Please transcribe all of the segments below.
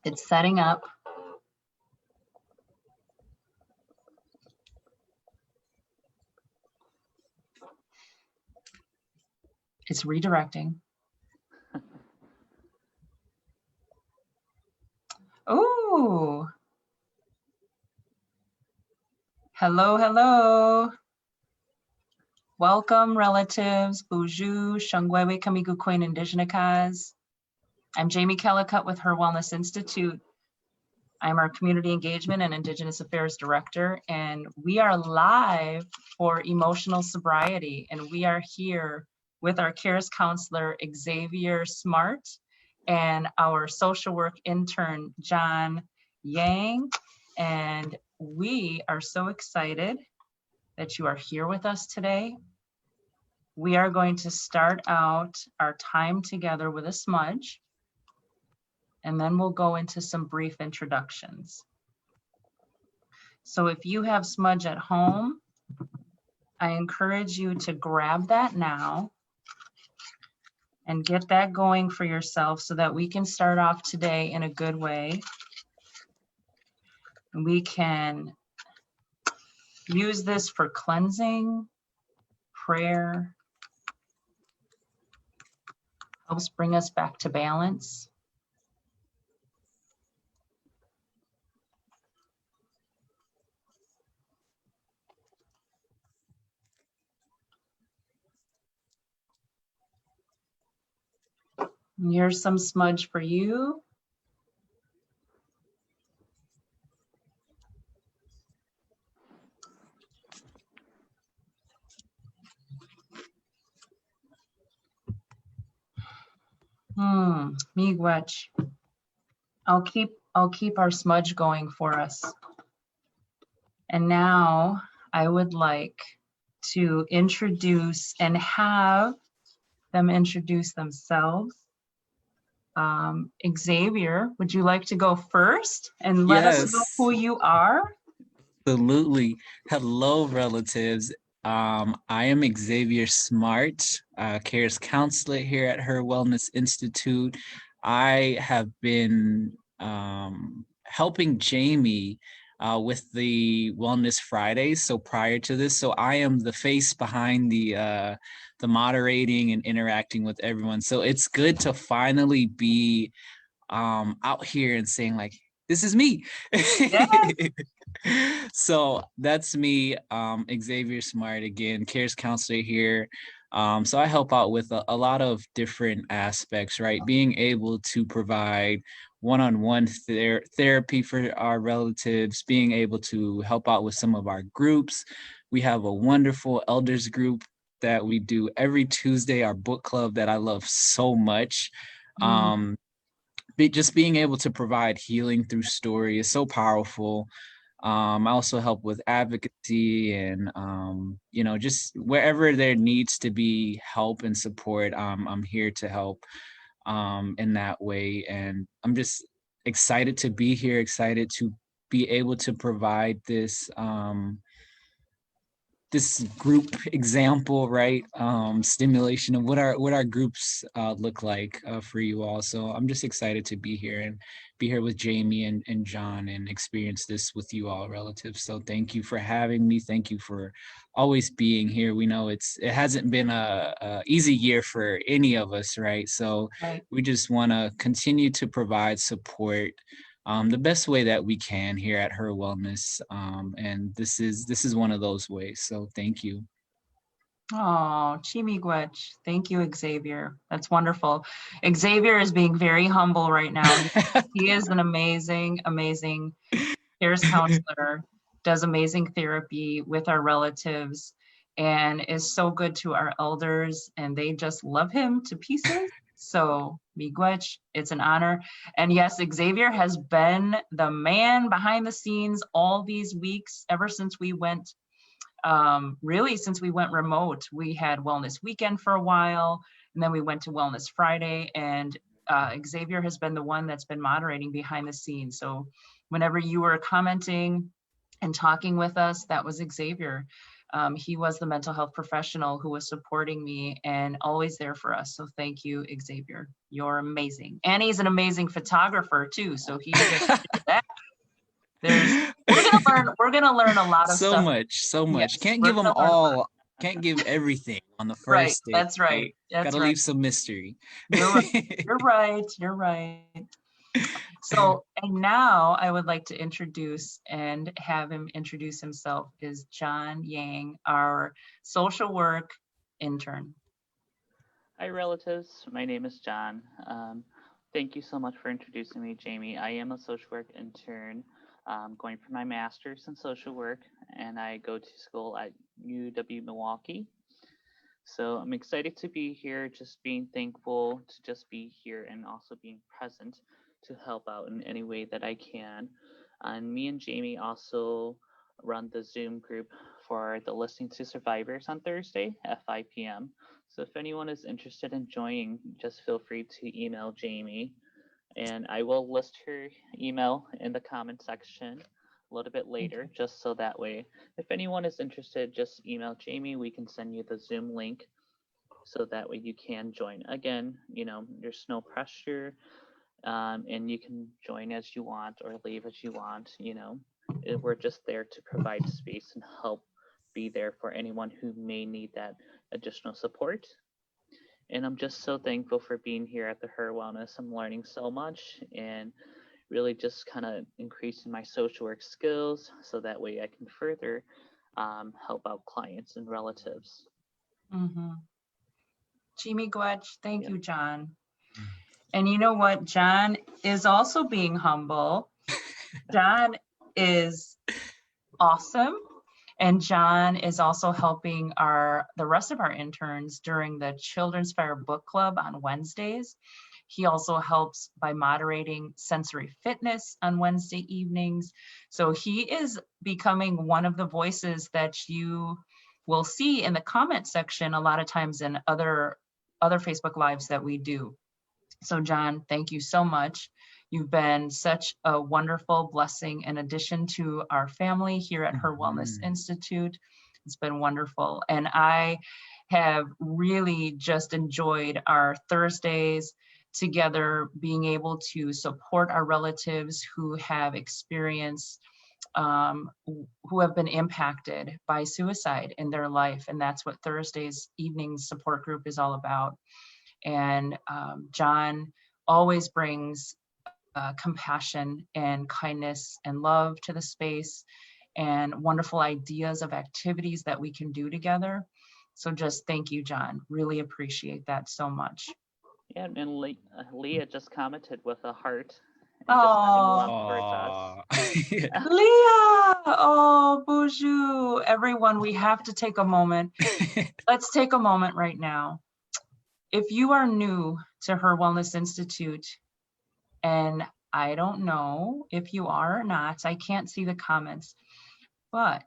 It's setting up. It's redirecting. Oh, hello, hello. Welcome, relatives. Bonjour, Shangwewe Kamigu Queen Indigenous. I'm Jamie Kellicutt with HIR Wellness Institute. I'm our Community Engagement and Indigenous Affairs Director, and we are live for Emotional Sobriety, and we are here with our CARES counselor, Xavier Smart, and our social work intern, John Yang, and we are so excited that you are here with us today. We are going to start out our time together with a smudge, and then we'll go into some brief introductions. So if you have smudge at home, I encourage you to grab that now and get that going for yourself so that we can start off today in a good way. We can use this for cleansing, prayer, helps bring us back to balance. And here's some smudge for you. Miigwech. I'll keep our smudge going for us. And now I would like to introduce and have them introduce themselves. Xavier, would you like to go first and let us know who you are? Absolutely. Hello, relatives. I am Xavier Smart, CARES counselor here at HIR Wellness Institute. I have been helping Jamie with the Wellness Fridays. So prior to this, so I am the face behind the moderating and interacting with everyone. So it's good to finally be out here and saying like, this is me. Yes. So that's me, Xavier Smart, again, CARES counselor here. So I help out with a lot of different aspects, right? Being able to provide one-on-one therapy for our relatives, being able to help out with some of our groups. We have a wonderful elders group that we do every Tuesday, our book club that I love so much. Just being able to provide healing through story is so powerful. I also help with advocacy and, just wherever there needs to be help and support, I'm here to help in that way. And I'm just excited to be here, excited to be able to provide this this group example, right? Stimulation of what our groups look like for you all. So I'm just excited to be here and be here with Jamie and John and experience this with you all, relatives. So thank you for having me. Thank you for always being here. We know it hasn't been a easy year for any of us, right? So we just want to continue to provide support the best way that we can here at HIR Wellness. And this is one of those ways. So thank you. Oh, Chimigwech. Thank you, Xavier. That's wonderful. Xavier is being very humble right now. He is an amazing, amazing CARES counselor, does amazing therapy with our relatives, and is so good to our elders, and they just love him to pieces. So, Miigwech, it's an honor. And yes, Xavier has been the man behind the scenes all these weeks, ever since we went really since we went remote. We had Wellness Weekend for a while, and then we went to Wellness Friday, and Xavier has been the one that's been moderating behind the scenes. So whenever you were commenting and talking with us, that was Xavier. He was the mental health professional who was supporting me and always there for us. So thank you, Xavier. You're amazing. And he's an amazing photographer too. So he gets to do that. We're gonna learn a lot of So stuff. much. Yes, Can't we're give them gonna learn a lot. all. Can't give everything on the Right. first day. That's right. That's Gotta right. leave some mystery. You're right. You're right. You're right. So, and now I would like to introduce and have him introduce himself is John Yang, our social work intern. Hi, relatives. My name is John. Thank you so much for introducing me, Jamie. I am a social work intern going for my master's in social work, and I go to school at UW Milwaukee. So I'm excited to be here, just being thankful to just be here and also being present to help out in any way that I can. And me and Jamie also run the Zoom group for the Listening to Survivors on Thursday at 5 p.m. So if anyone is interested in joining, just feel free to email Jamie. And I will list her email in the comment section a little bit later, just so that way, if anyone is interested, just email Jamie. We can send you the Zoom link so that way you can join. Again, there's no pressure, and you can join as you want or leave as you want. We're just there to provide space and help be there for anyone who may need that additional support. And I'm just so thankful for being here at the HIR Wellness. I'm learning so much and really just kind of increasing my social work skills so that way I can further help out clients and relatives. Mm-hmm. Jimmy Gwetch, thank Yeah. you, John. And you know what? John is also being humble. John is awesome. And John is also helping the rest of our interns during the Children's Fire Book Club on Wednesdays. He also helps by moderating sensory fitness on Wednesday evenings. So he is becoming one of the voices that you will see in the comment section a lot of times in other Facebook Lives that we do. So John, thank you so much. You've been such a wonderful blessing in addition to our family here at HIR Wellness Institute. It's been wonderful. And I have really just enjoyed our Thursdays together, being able to support our relatives who have experienced, who have been impacted by suicide in their life. And that's what Thursday's evening support group is all about. And John always brings compassion and kindness and love to the space and wonderful ideas of activities that we can do together. So just thank you, John. Really appreciate that so much. Yeah, and Leah just commented with a heart. Oh, Leah! Oh, bonjour, everyone. We have to take a moment. Let's take a moment right now. If you are new to HIR Wellness Institute, and I don't know if you are or not, I can't see the comments, but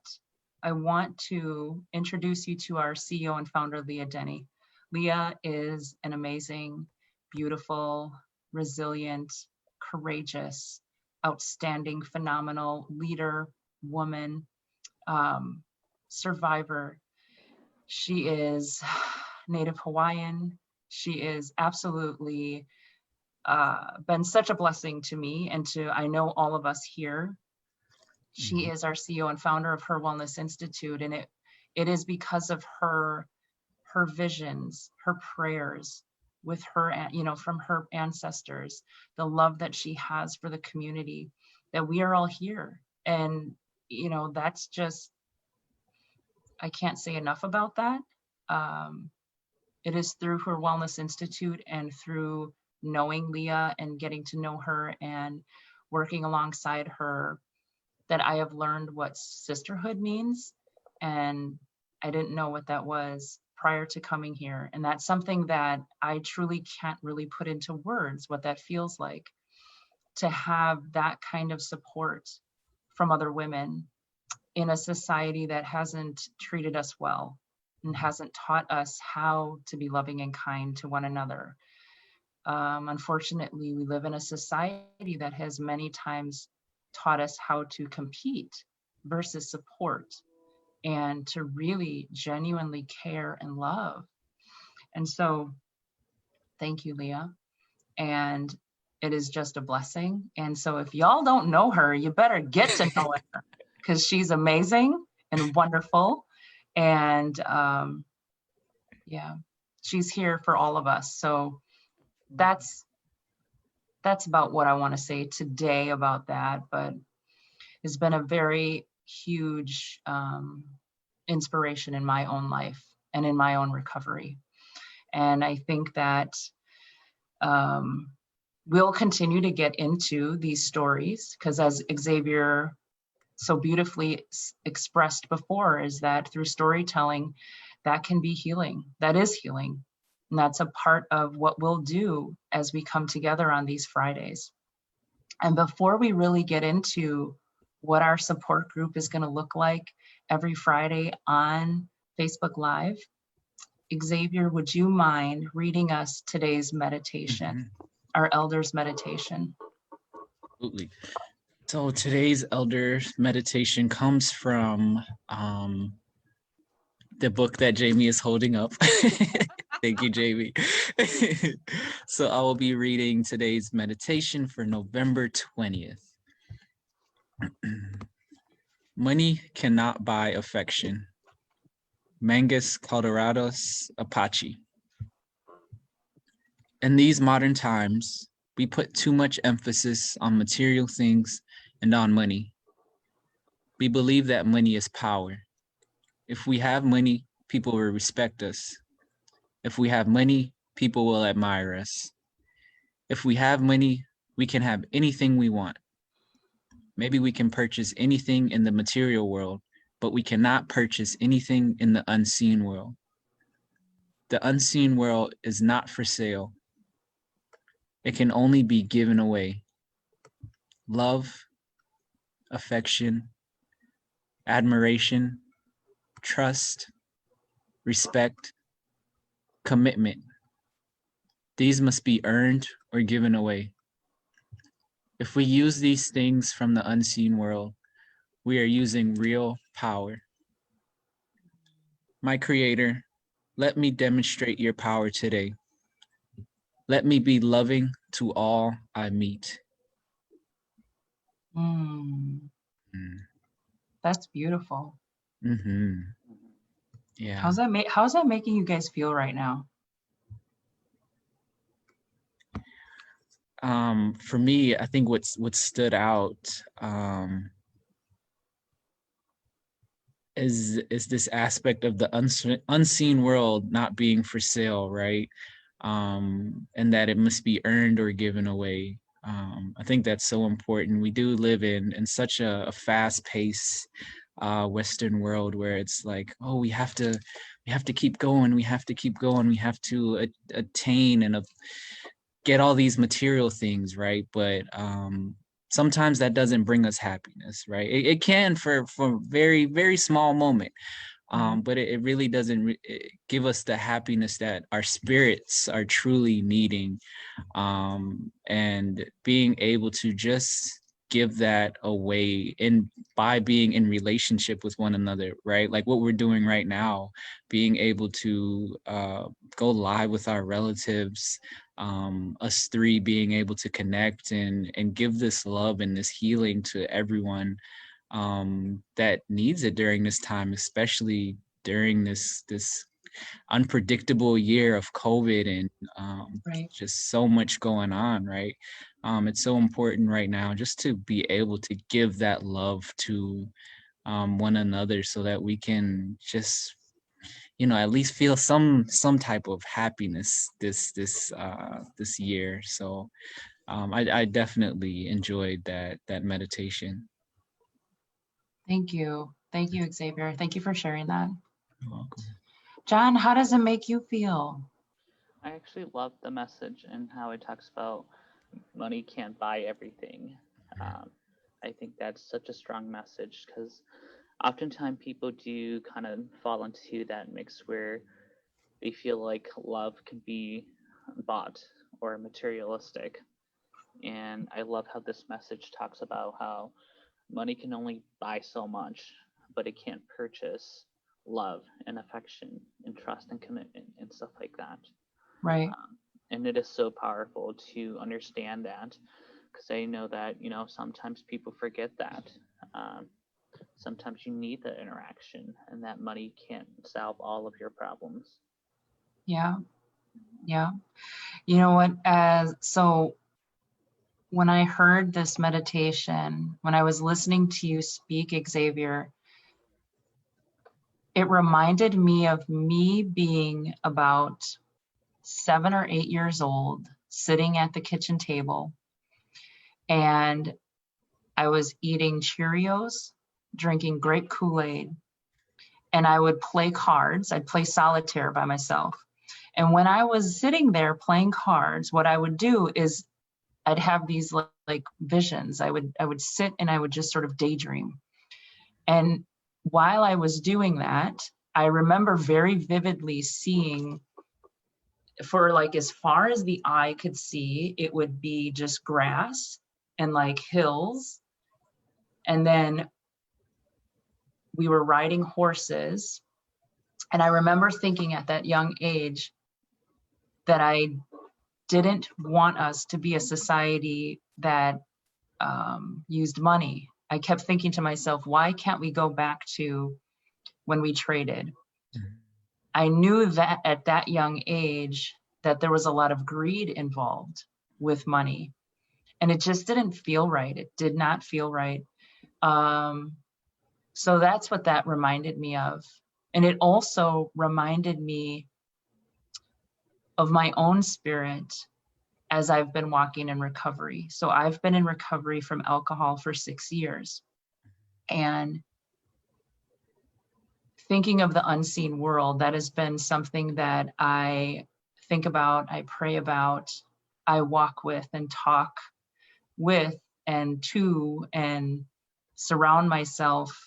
I want to introduce you to our CEO and founder, Leah Denny. Leah is an amazing, beautiful, resilient, courageous, outstanding, phenomenal leader, woman, survivor. She is Native Hawaiian. She is absolutely been such a blessing to me and to, I know, all of us here. She is our CEO and founder of HIR Wellness Institute, and it is because of her visions, her prayers with her, from her ancestors, the love that she has for the community, that we are all here. And, that's just, I can't say enough about that. It is through HIR Wellness Institute and through knowing Leah and getting to know her and working alongside her that I have learned what sisterhood means. And I didn't know what that was prior to coming here. And that's something that I truly can't really put into words, what that feels like to have that kind of support from other women in a society that hasn't treated us well and hasn't taught us how to be loving and kind to one another. Unfortunately, we live in a society that has many times taught us how to compete versus support. and to really genuinely care and love. And so thank you, Leah. And it is just a blessing. And so if y'all don't know her, you better get to know her, because she's amazing and wonderful. And yeah, she's here for all of us. So that's about what I want to say today about that. But it's been a very huge inspiration in my own life and in my own recovery. And I think that we'll continue to get into these stories, because as Xavier so beautifully expressed before, is that through storytelling, that can be healing. That is healing. And that's a part of what we'll do as we come together on these Fridays. And before we really get into what our support group is going to look like every Friday on Facebook Live, Xavier, would you mind reading us today's meditation, our elders' meditation? Absolutely. So today's elders meditation comes from the book that Jamie is holding up. Thank you, Jamie. So I will be reading today's meditation for November 20th. Money cannot buy affection. Mangus Colorados Apache. In these modern times, we put too much emphasis on material things and on money. We believe that money is power. If we have money, people will respect us. If we have money, people will admire us. If we have money, we can have anything we want. Maybe we can purchase anything in the material world, but we cannot purchase anything in the unseen world. The unseen world is not for sale. It can only be given away. Love, affection, admiration, trust, respect, commitment. These must be earned or given away. If we use these things from the unseen world, we are using real power. My Creator, let me demonstrate your power today. Let me be loving to all I meet. That's beautiful. Yeah. How's that making you guys feel right now? For me, I think what stood out is this aspect of the unseen world not being for sale, right? And that it must be earned or given away. I think that's so important. We do live in such a fast-paced Western world where it's like, oh, we have to keep going. We have to keep going. We have to attain and get all these material things, right? But sometimes that doesn't bring us happiness, right? It can for very, very small moment. But it really doesn't give us the happiness that our spirits are truly needing. And being able to just give that away by being in relationship with one another, right? Like what we're doing right now, being able to go live with our relatives, us three being able to connect and give this love and this healing to everyone that needs it during this time, especially during this unpredictable year of COVID and Right. just so much going on, right? It's so important right now just to be able to give that love to one another so that we can just, at least feel some type of happiness this year. So I definitely enjoyed that meditation. Thank you. Thank you, Xavier. Thank you for sharing that. You're welcome. John, how does it make you feel? I actually love the message and how it talks about money can't buy everything. I think that's such a strong message because oftentimes people do kind of fall into that mix where they feel like love can be bought or materialistic. And I love how this message talks about how money can only buy so much, but it can't purchase love and affection and trust and commitment and stuff like that. Right. And it is so powerful to understand that, because I know that, sometimes people forget that. Sometimes you need that interaction, and that money can't solve all of your problems. Yeah. Yeah. You know what? So when I heard this meditation, when I was listening to you speak, Xavier, it reminded me of me being about 7 or 8 years old, sitting at the kitchen table, and I was eating Cheerios, drinking grape Kool-Aid, and I would play cards. I'd play solitaire by myself. And when I was sitting there playing cards, what I would do is I'd have these like visions. I would sit and I would just sort of daydream. And while I was doing that, I remember very vividly seeing, for like as far as the eye could see, it would be just grass and like hills. And then we were riding horses. And I remember thinking at that young age that I didn't want us to be a society that used money. I kept thinking to myself, why can't we go back to when we traded? Mhm. I knew that at that young age that there was a lot of greed involved with money, and it just didn't feel right. It did not feel right. So that's what that reminded me of. And it also reminded me of my own spirit as I've been walking in recovery. So I've been in recovery from alcohol for 6 years. And thinking of the unseen world, that has been something that I think about, I pray about, I walk with and talk with and to and surround myself.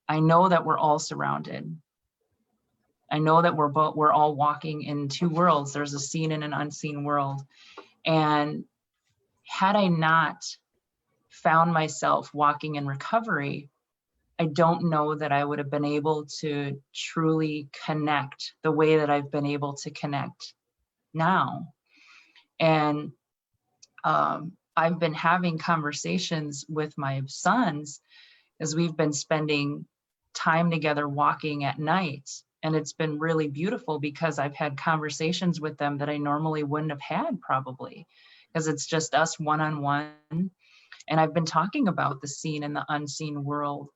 I know that we're all surrounded. I know that we're all walking in two worlds. There's a seen and an unseen world. And had I not found myself walking in recovery, I don't know that I would have been able to truly connect the way that I've been able to connect now. And I've been having conversations with my sons as we've been spending time together walking at night. And it's been really beautiful because I've had conversations with them that I normally wouldn't have had, probably, because it's just us one-on-one. And I've been talking about the seen and the unseen world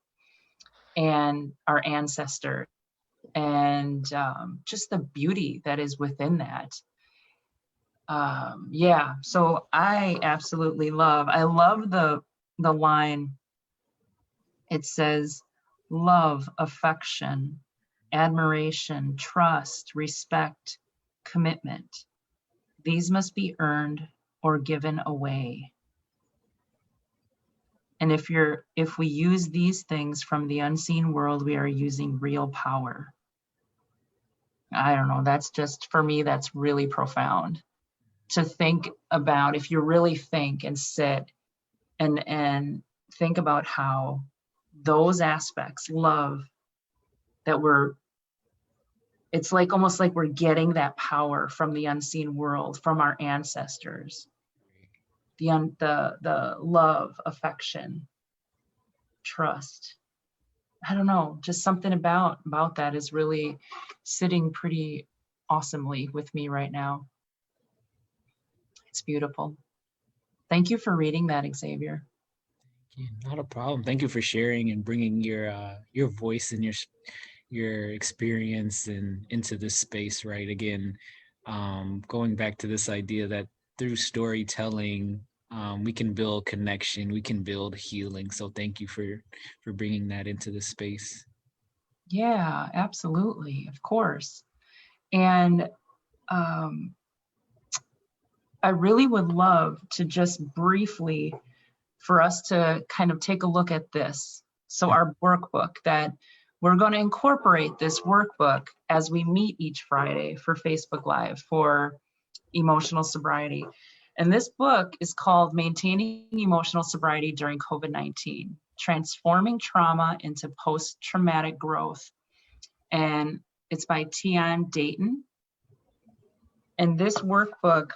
and our ancestors and just the beauty that is within that. Yeah, so I absolutely I love the line. It says, love, affection, admiration, trust, respect, commitment. These must be earned or given away. And if we use these things from the unseen world, we are using real power. I don't know, that's just, for me, that's really profound to think about. If you really think and sit and think about how those aspects, love, that it's like almost like we're getting that power from the unseen world, from our ancestors. The love, affection, trust. I don't know, just something about that is really sitting pretty awesomely with me right now. It's beautiful. Thank you for reading that, Xavier. Yeah, not a problem. Thank you for sharing and bringing your voice and your experience and into this space. Right, again, going back to this idea that through storytelling, we can build connection, we can build healing. So thank you for bringing that into the space. Yeah, absolutely, of course. And I really would love to just briefly for us to kind of take a look at this. So our workbook, that we're going to incorporate this workbook as we meet each Friday for Facebook Live for emotional sobriety. And this book is called Maintaining Emotional Sobriety During COVID-19. Transforming Trauma into Post-Traumatic Growth. And it's by Tion Dayton. And this workbook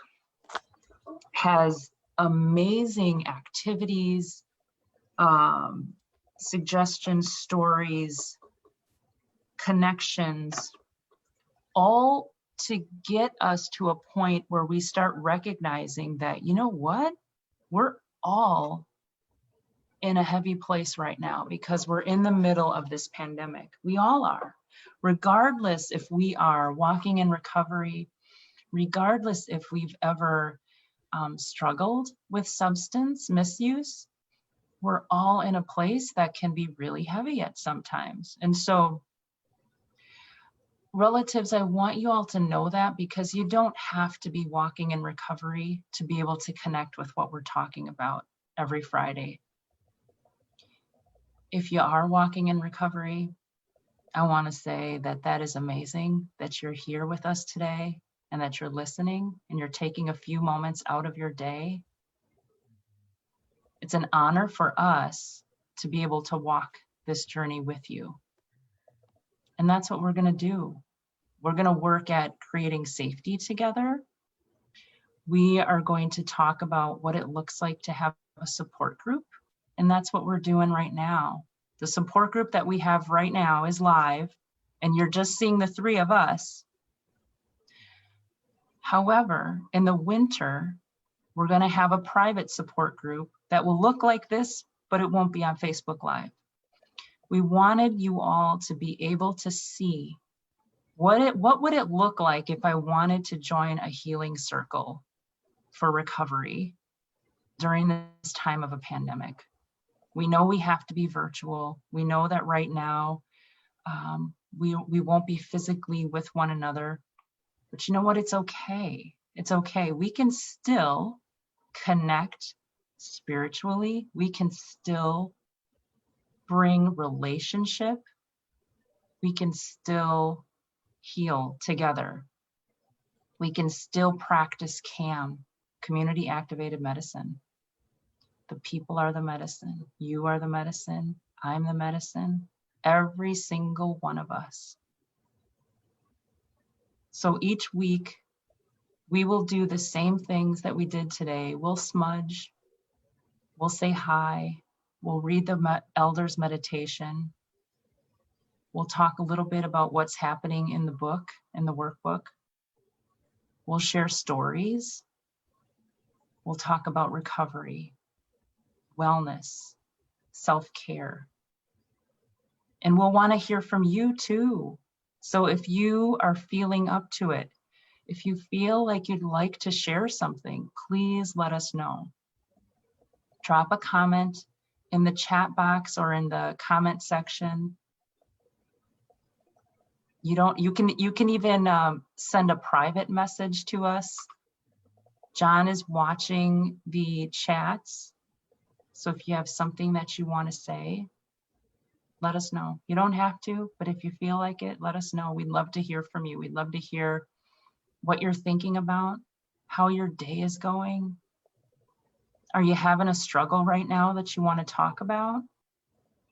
has amazing activities, suggestions, stories, connections, all to get us to a point where we start recognizing that, you know what, we're all in a heavy place right now because we're in the middle of this pandemic. We all are, regardless if we are walking in recovery, regardless if we've ever struggled with substance misuse, we're all in a place that can be really heavy at sometimes. And so, relatives, I want you all to know that, because you don't have to be walking in recovery to be able to connect with what we're talking about every Friday. If you are walking in recovery, I want to say that that is amazing that you're here with us today and that you're listening and you're taking a few moments out of your day. It's an honor for us to be able to walk this journey with you. And that's what we're going to do. We're going to work at creating safety together. We are going to talk about what it looks like to have a support group. And that's what we're doing right now. The support group that we have right now is live, and you're just seeing the three of us. However, in the winter, we're going to have a private support group that will look like this, but it won't be on Facebook Live. We wanted you all to be able to see what would it look like if I wanted to join a healing circle for recovery during this time of a pandemic. We know we have to be virtual. We know that right now we won't be physically with one another, but you know what? It's okay. It's okay. We can still connect spiritually. We can still bring relationship. We can still heal together. We can still practice CAM, community activated medicine. The people are the medicine. You are the medicine. I'm the medicine. Every single one of us. So each week, we will do the same things that we did today. We'll smudge. We'll say hi. We'll read the Elder's Meditation. We'll talk a little bit about what's happening in the book, in the workbook. We'll share stories. We'll talk about recovery, wellness, self-care. And we'll want to hear from you too. So if you are feeling up to it, if you feel like you'd like to share something, please let us know. Drop a comment in the chat box or in the comment section. You can even send a private message to us. John is watching the chats. So if you have something that you want to say, let us know. You don't have to, but if you feel like it, let us know. We'd love to hear from you. We'd love to hear what you're thinking about, how your day is going. Are you having a struggle right now that you want to talk about?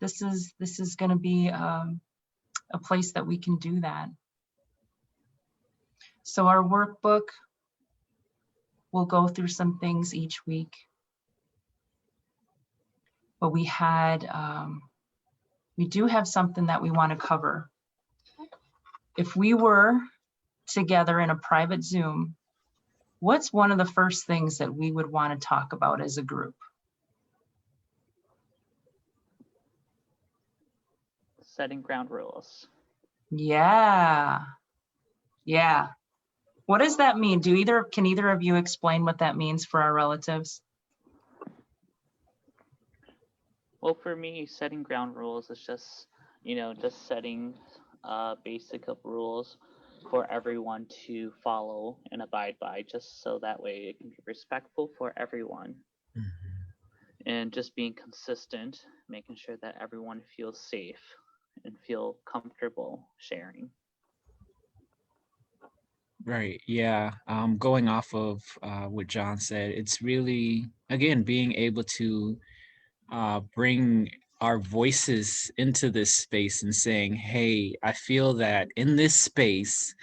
This is going to be a place that we can do that. So our workbook will go through some things each week. But we do have something that we want to cover. If we were together in a private Zoom, what's one of the first things that we would want to talk about as a group? Setting ground rules. Yeah. What does that mean? Can either of you explain what that means for our relatives? Well, for me, setting ground rules is just setting basic of rules for everyone to follow and abide by, just so that way it can be respectful for everyone. Mm-hmm. And just being consistent, making sure that everyone feels safe and feel comfortable sharing. Right. Yeah. Going off of what John said, it's really, again, being able to bring our voices into this space and saying, hey, I feel that in this space,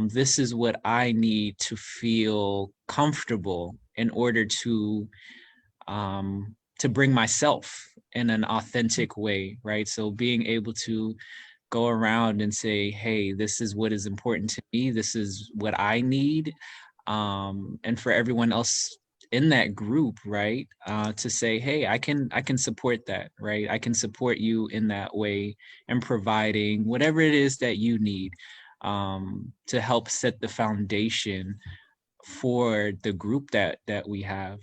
this is what I need to feel comfortable in order to bring myself in an authentic way, right? So being able to go around and say, hey, this is what is important to me, this is what I need, and for everyone else in that group, right, to say, hey, I can support that, right? I can support you in that way and providing whatever it is that you need, to help set the foundation for the group that we have.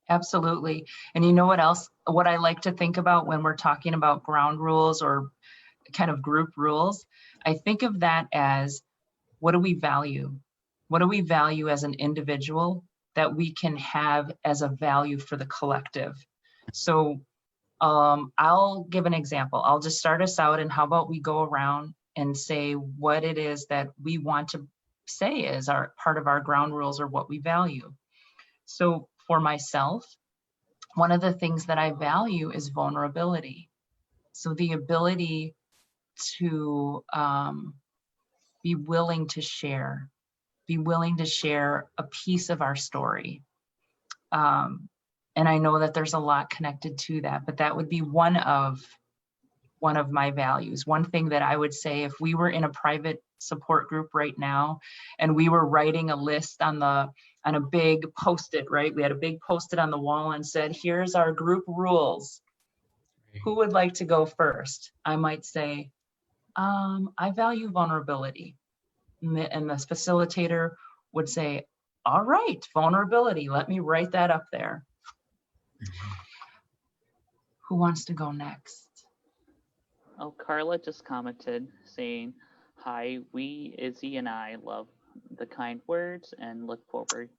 Absolutely. And you know what else, what I like to think about when we're talking about ground rules or kind of group rules, I think of that as, what do we value? What do we value as an individual that we can have as a value for the collective? So I'll give an example. I'll just start us out, and how about we go around and say what it is that we want to say is our part of our ground rules or what we value. So for myself, one of the things that I value is vulnerability. So the ability to be willing to share, a piece of our story. And I know that there's a lot connected to that, but that would be one of my values. One thing that I would say, if we were in a private support group right now and we were writing a list on a big Post-it, right? We had a big Post-it on the wall and said, here's our group rules. Who would like to go first? I might say, I value vulnerability. And the facilitator would say, all right, vulnerability, let me write that up there. Who wants to go next? Oh, Carla just commented saying, hi, we, Izzy and I love the kind words and look forward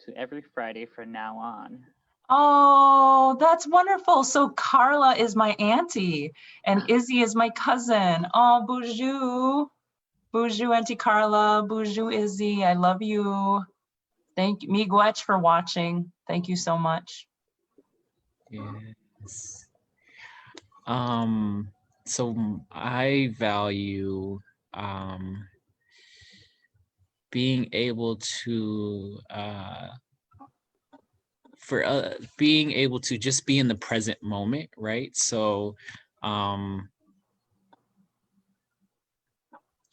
to every Friday from now on. Oh, that's wonderful. So Carla is my auntie and Izzy is my cousin. Oh, bonjour. Bonjour, Auntie Carla. Bonjour, Izzy. I love you. Thank you, Miigwech, for watching. Thank you so much. Yes. So I value being able to being able to just be in the present moment, right? So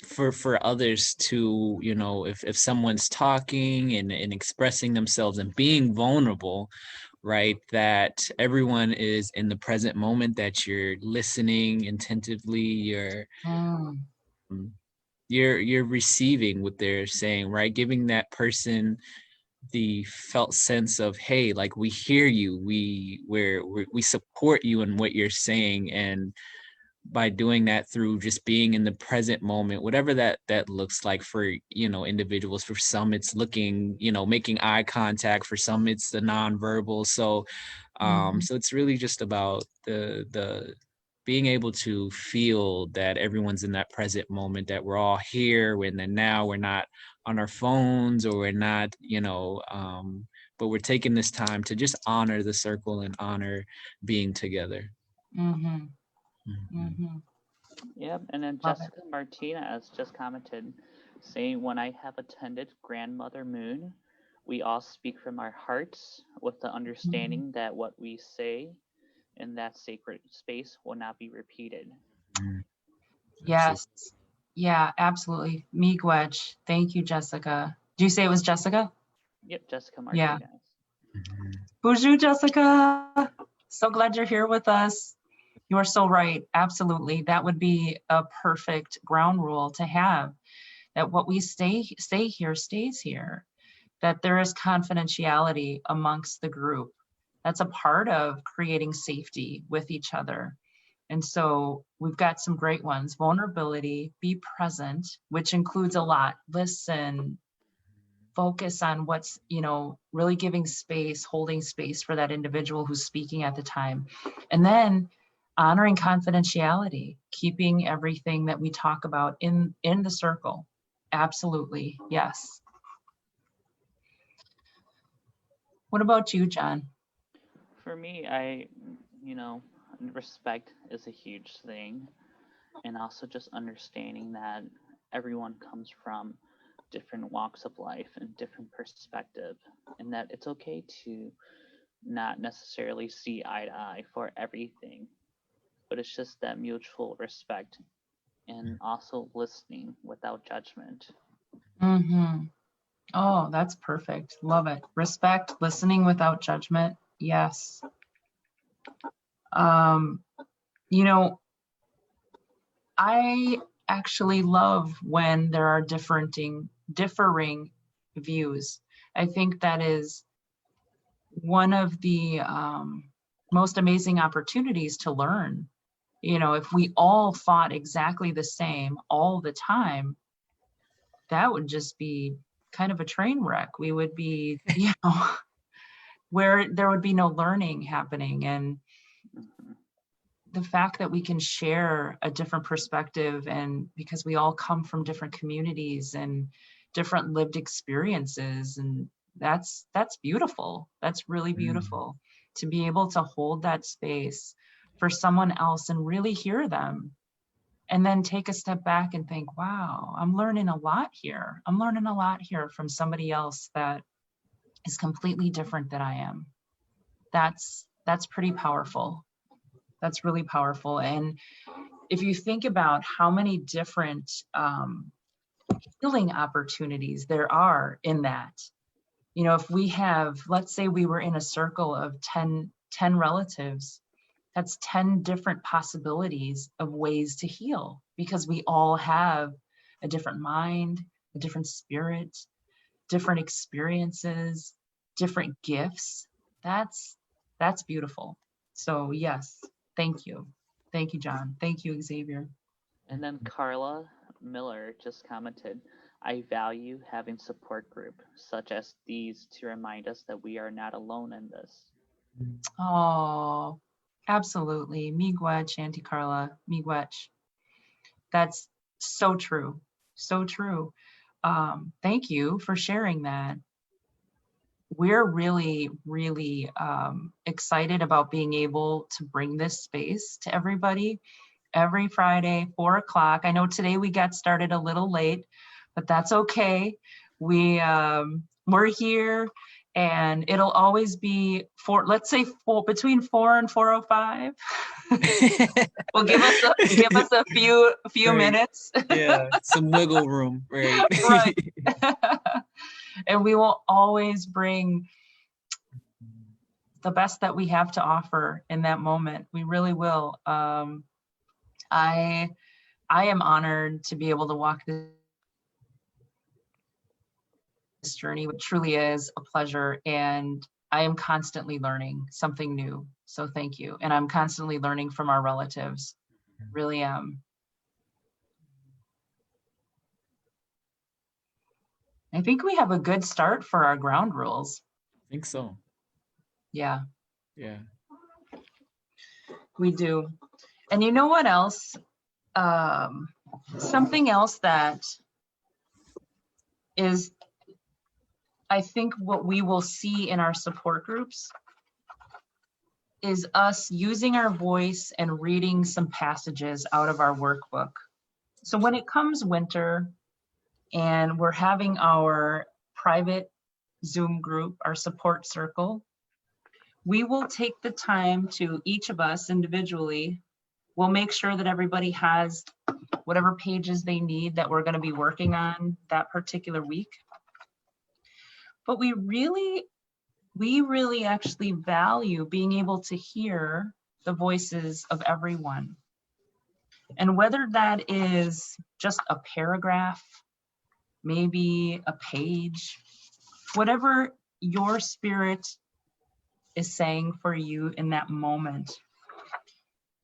for others to, you know, if someone's talking and expressing themselves and being vulnerable, right, that everyone is in the present moment, that you're listening attentively, you're receiving what they're saying, right? Giving that person the felt sense of, hey, like, we hear you, we support you in what you're saying. And by doing that, through just being in the present moment, whatever that looks like for, you know, individuals. For some it's looking, you know, making eye contact. For some it's the nonverbal. So so it's really just about the being able to feel that everyone's in that present moment, that we're all here when and now, we're not on our phones, or we're not, you know, but we're taking this time to just honor the circle and honor being together. Yep, and then Love Jessica Martinez just commented saying, when I have attended Grandmother Moon, we all speak from our hearts with the understanding that what we say in that sacred space will not be repeated. Yes. Yeah, absolutely. Miigwech. Thank you, Jessica. Do you say it was Jessica? Yep, Jessica Martinez. Bonjour, Jessica. So glad you're here with us. You are so right. Absolutely. That would be a perfect ground rule to have, that what we say here stays here, that there is confidentiality amongst the group. That's a part of creating safety with each other. And so we've got some great ones. Vulnerability, be present, which includes a lot. Listen, focus on what's, you know, really giving space, holding space for that individual who's speaking at the time. And then honoring confidentiality, keeping everything that we talk about in the circle. Absolutely, yes. What about you, John? For me, respect is a huge thing. And also just understanding that everyone comes from different walks of life and different perspective, and that it's okay to not necessarily see eye to eye for everything, but it's just that mutual respect and also listening without judgment. Mm-hmm. Oh, that's perfect. Love it. Respect, listening without judgment. Yes. You know, I actually love when there are differing views. I think that is one of the most amazing opportunities to learn. You know, if we all thought exactly the same all the time, that would just be kind of a train wreck. We would be, where there would be no learning happening. And the fact that we can share a different perspective, and because we all come from different communities and different lived experiences, and that's beautiful. That's really beautiful to be able to hold that space for someone else and really hear them, and then take a step back and think, wow, I'm learning a lot here. I'm learning a lot here from somebody else that is completely different than I am. That's pretty powerful. That's really powerful. And if you think about how many different healing opportunities there are in that, you know, if we have, let's say we were in a circle of 10 relatives, that's 10 different possibilities of ways to heal, because we all have a different mind, a different spirit, different experiences, different gifts. That's beautiful. So yes, thank you. Thank you, John. Thank you, Xavier. And then Carla Miller just commented, I value having support group such as these to remind us that we are not alone in this. Oh, absolutely. Miigwech, Auntie Carla, miigwech. That's so true. So true. Thank you for sharing that. We're really, really excited about being able to bring this space to everybody every Friday, 4 o'clock. I know today we got started a little late, but that's okay. We're here, and it'll always be between 4 and 4:05. Well, give us a few Right. minutes. Yeah, some wiggle room, right? Right. And we will always bring the best that we have to offer in that moment. We really will. I am honored to be able to walk this journey. It truly is a pleasure, and I am constantly learning something new. So thank you. And I'm constantly learning from our relatives. Really am. I think we have a good start for our ground rules. I think so. Yeah, Yeah. we do. And you know what else? Something else that is, I think, what we will see in our support groups is us using our voice and reading some passages out of our workbook. So when it comes winter and we're having our private Zoom group, our support circle, we will take the time to, each of us individually, we'll make sure that everybody has whatever pages they need that we're going to be working on that particular week. But we really actually value being able to hear the voices of everyone. And whether that is just a paragraph, maybe a page, whatever your spirit is saying for you in that moment.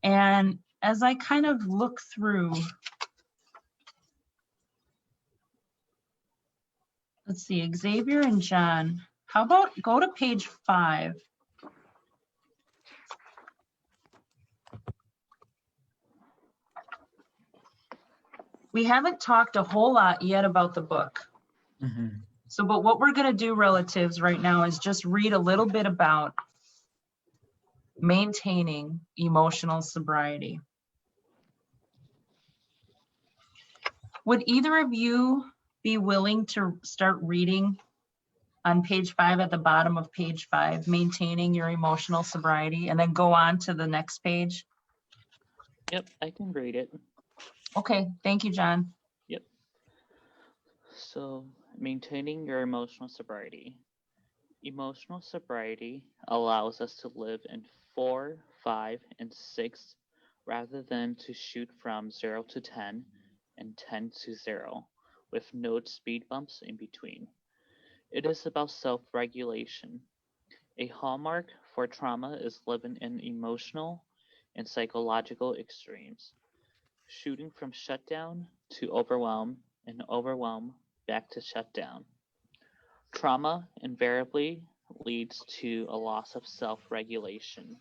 And as I kind of look through, let's see, Xavier and John, how about go to page 5. We haven't talked a whole lot yet about the book. Mm-hmm. So, but what we're going to do, relatives, right now is just read a little bit about maintaining emotional sobriety. Would either of you be willing to start reading on page 5 at the bottom of page 5, maintaining your emotional sobriety, and then go on to the next page? Yep, I can read it. Okay, thank you, John. Yep. So, maintaining your emotional sobriety. Emotional sobriety allows us to live in 4, 5, and 6 rather than to shoot from 0 to 10 and 10 to 0 with no speed bumps in between. It is about self-regulation. A hallmark for trauma is living in emotional and psychological extremes, shooting from shutdown to overwhelm and overwhelm back to shutdown. Trauma invariably leads to a loss of self-regulation.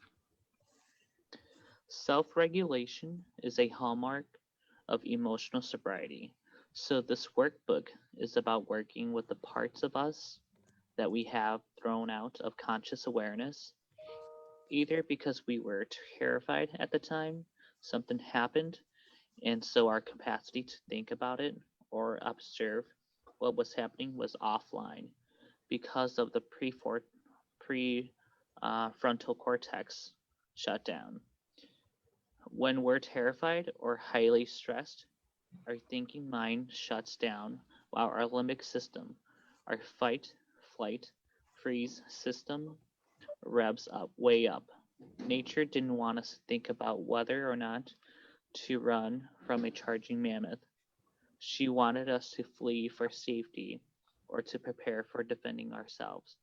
Self-regulation is a hallmark of emotional sobriety. So this workbook is about working with the parts of us that we have thrown out of conscious awareness, either because we were terrified at the time something happened, and so our capacity to think about it or observe what was happening was offline because of the prefrontal cortex shutdown. When we're terrified or highly stressed, our thinking mind shuts down while our limbic system, our fight, flight, freeze system, revs up, way up. Nature didn't want us to think about whether or not to run from a charging mammoth. She wanted us to flee for safety or to prepare for defending ourselves,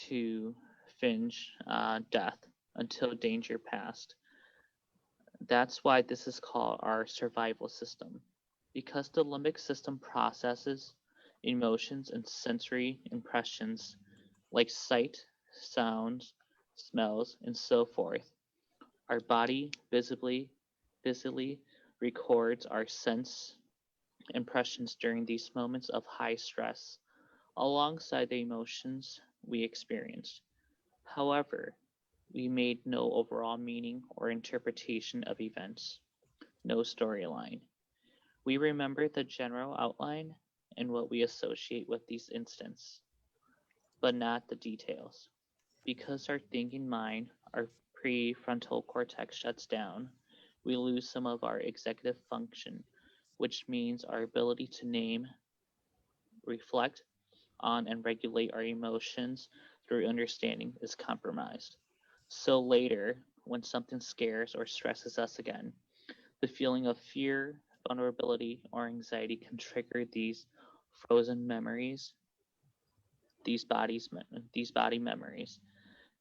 to finge death until danger passed. That's why this is called our survival system. Because the limbic system processes emotions and sensory impressions like sight, sounds, smells, and so forth, our body busily records our sense impressions during these moments of high stress, alongside the emotions we experienced. However, we made no overall meaning or interpretation of events, no storyline. We remember the general outline and what we associate with these instances, but not the details. Because our thinking mind, our prefrontal cortex shuts down, we lose some of our executive function, which means our ability to name, reflect on, and regulate our emotions through understanding is compromised. So later, when something scares or stresses us again, the feeling of fear, vulnerability, or anxiety can trigger these frozen memories, these body memories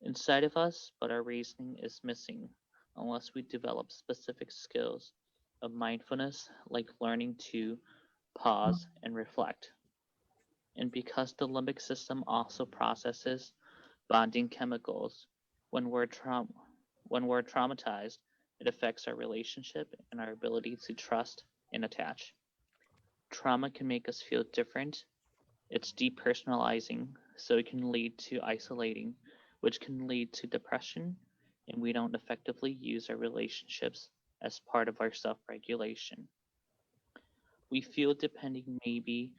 inside of us, but our reasoning is missing unless we develop specific skills of mindfulness, like learning to pause and reflect. And because the limbic system also processes bonding chemicals, when when we're traumatized, it affects our relationship and our ability to trust and attach. Trauma can make us feel different. It's depersonalizing, so it can lead to isolating, which can lead to depression, and we don't effectively use our relationships as part of our self-regulation. We feel depending maybe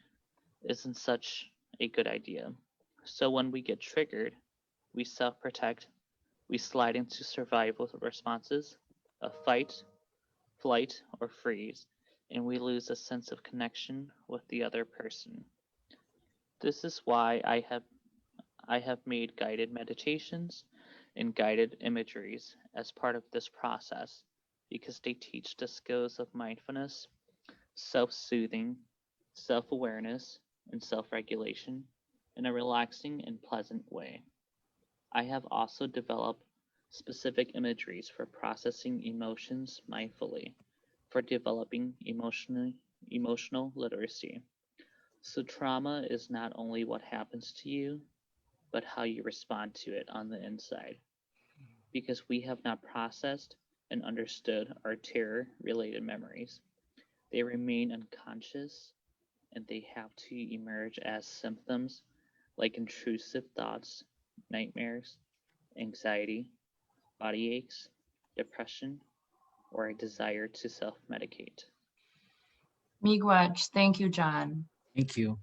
isn't such a good idea. So when we get triggered, we self-protect, we slide into survival responses of fight, flight, or freeze, and we lose a sense of connection with the other person. This is why I have made guided meditations and guided imageries as part of this process, because they teach the skills of mindfulness, self-soothing, self-awareness, and self-regulation in a relaxing and pleasant way. I have also developed specific imageries for processing emotions mindfully, for developing emotional literacy. So trauma is not only what happens to you, but how you respond to it on the inside. Because we have not processed and understood our terror related memories, they remain unconscious, and they have to emerge as symptoms like intrusive thoughts, nightmares, anxiety, body aches, depression, or a desire to self-medicate? Miigwech, thank you, John. Thank you.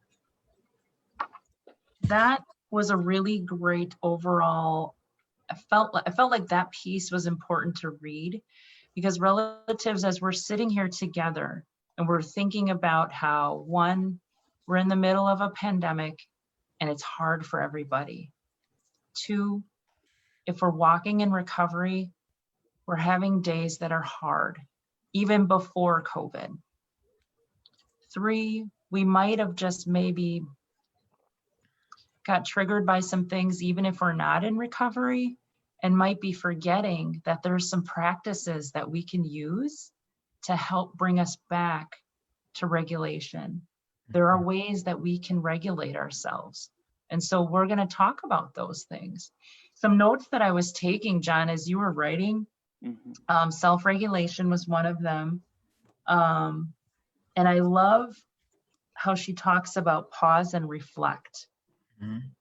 That was a really great overall. I felt like that piece was important to read, because relatives, as we're sitting here together and we're thinking about how, one, we're in the middle of a pandemic and it's hard for everybody. Two, if we're walking in recovery, we're having days that are hard, even before COVID. Three, we might have just maybe got triggered by some things, even if we're not in recovery, and might be forgetting that there's some practices that we can use to help bring us back to regulation. There are ways that we can regulate ourselves. And so we're going to talk about those things. Some notes that I was taking, John, as you were writing, self-regulation was one of them. And I love how she talks about pause and reflect. Mhm.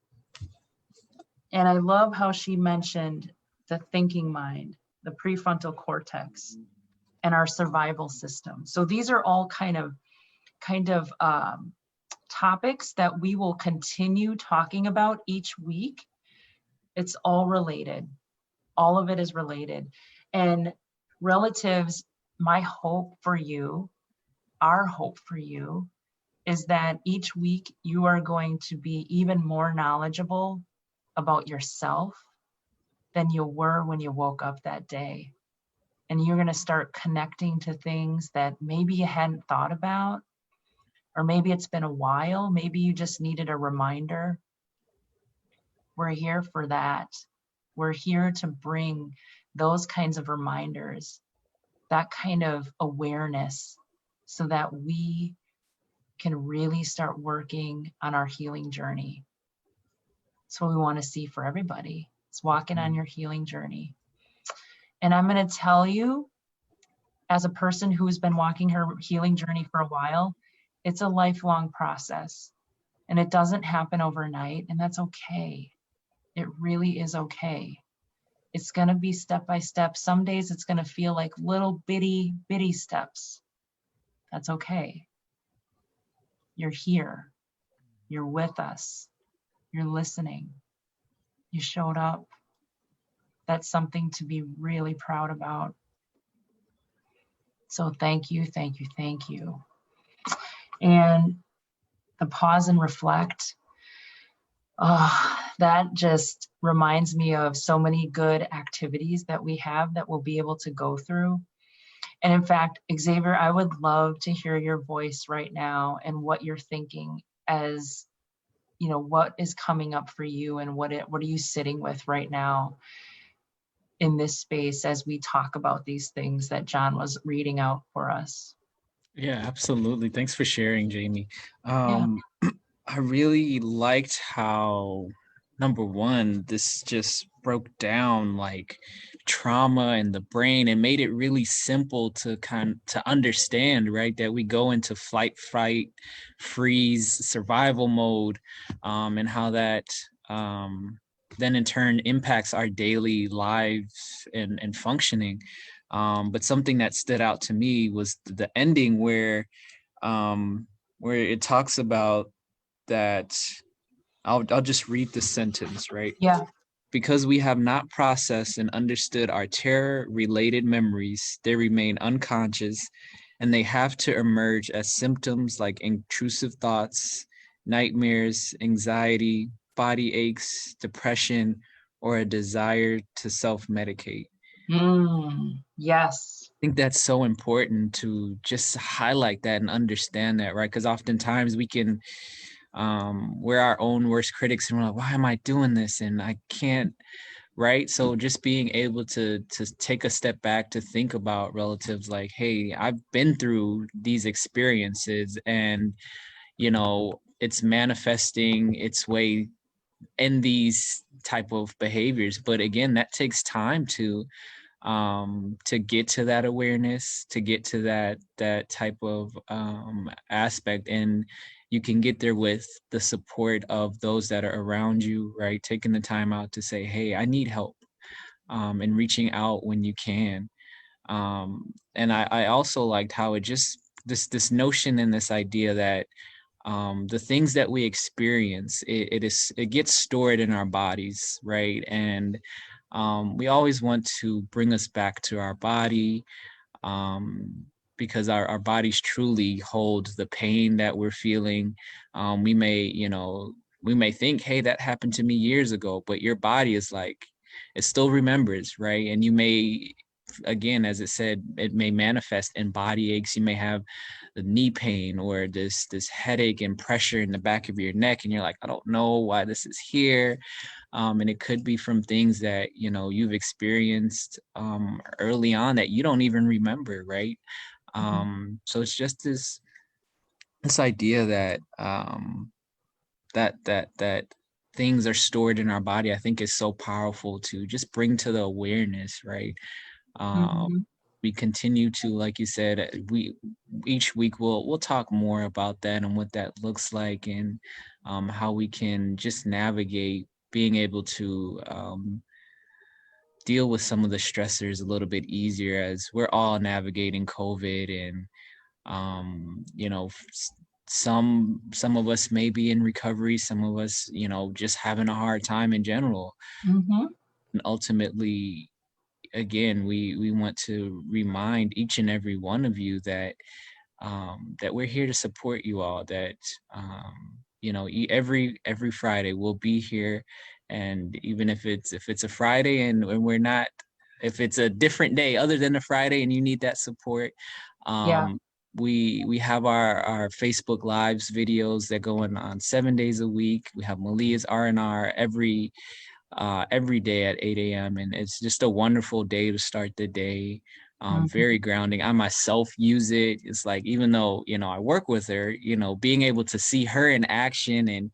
And I love how she mentioned the thinking mind, the prefrontal cortex, and our survival system. So these are all kind of topics that we will continue talking about each week. It's all related. All of it is related. And relatives, my hope for you, our hope for you, is that each week you are going to be even more knowledgeable about yourself than you were when you woke up that day. And you're going to start connecting to things that maybe you hadn't thought about, or maybe it's been a while. Maybe you just needed a reminder. We're here for that. We're here to bring those kinds of reminders, that kind of awareness, so that we can really start working on our healing journey. That's what we want to see for everybody. It's walking on your healing journey. And I'm going to tell you, as a person who's been walking her healing journey for a while, it's a lifelong process, and it doesn't happen overnight, and that's okay. It really is okay. It's going to be step by step. Some days it's going to feel like little bitty steps. That's okay. You're here. You're with us. You're listening. You showed up. That's something to be really proud about. So thank you, thank you, thank you. And the pause and reflect, that just reminds me of so many good activities that we have that we'll be able to go through. And in fact, Xavier, I would love to hear your voice right now and what you're thinking, as you know, what is coming up for you, and what are you sitting with right now in this space as we talk about these things that John was reading out for us. Yeah, absolutely. Thanks for sharing, Jamie. Yeah. I really liked how, number one, this just broke down like trauma in the brain and made it really simple to understand, right? That we go into flight, fight, freeze, survival mode, and how that then in turn impacts our daily lives and functioning. But something that stood out to me was the ending where it talks about that. I'll just read the sentence, right? Yeah. Because we have not processed and understood our terror-related memories, they remain unconscious, and they have to emerge as symptoms like intrusive thoughts, nightmares, anxiety, body aches, depression, or a desire to self-medicate. Yes. I think that's so important to just highlight that and understand that, right? Because oftentimes we can, we're our own worst critics, and we're like, why am I doing this? And I can't, right? So just being able to take a step back to think about relatives like, hey, I've been through these experiences, and you know, it's manifesting its way in these type of behaviors. But again, that takes time to get to that awareness, to get to that type of aspect. And you can get there with the support of those that are around you, right? Taking the time out to say, hey, I need help. and reaching out when you can. And I also liked how it just this notion and this idea that the things that we experience, it gets stored in our bodies, right? And we always want to bring us back to our body, um, because our bodies truly hold the pain that we're feeling. We may, we may think, hey, that happened to me years ago, but your body is like, it still remembers, right? And you may, again, as it said, it may manifest in body aches. You may have the knee pain or this headache and pressure in the back of your neck, and you're like, I don't know why this is here. And it could be from things that you've experienced early on that you don't even remember, right? So it's just this idea that that things are stored in our body, I think is so powerful to just bring to the awareness, right? Mhm. We continue to, like you said, we each week we'll talk more about that and what that looks like, and how we can just navigate being able to deal with some of the stressors a little bit easier as we're all navigating COVID. And some of us may be in recovery, some of us just having a hard time in general. Mhm. And ultimately, again, we want to remind each and every one of you that that we're here to support you all, that every Friday we'll be here. And even if it's a Friday and we're not, if it's a different day other than a Friday and you need that support, Yeah. we have our Facebook Lives videos that go on 7 days a week. We have Malia's R&R every day at 8 a.m. And it's just a wonderful day to start the day. Mhm. Very grounding. I myself use it. It's like, even though, I work with her, being able to see her in action and,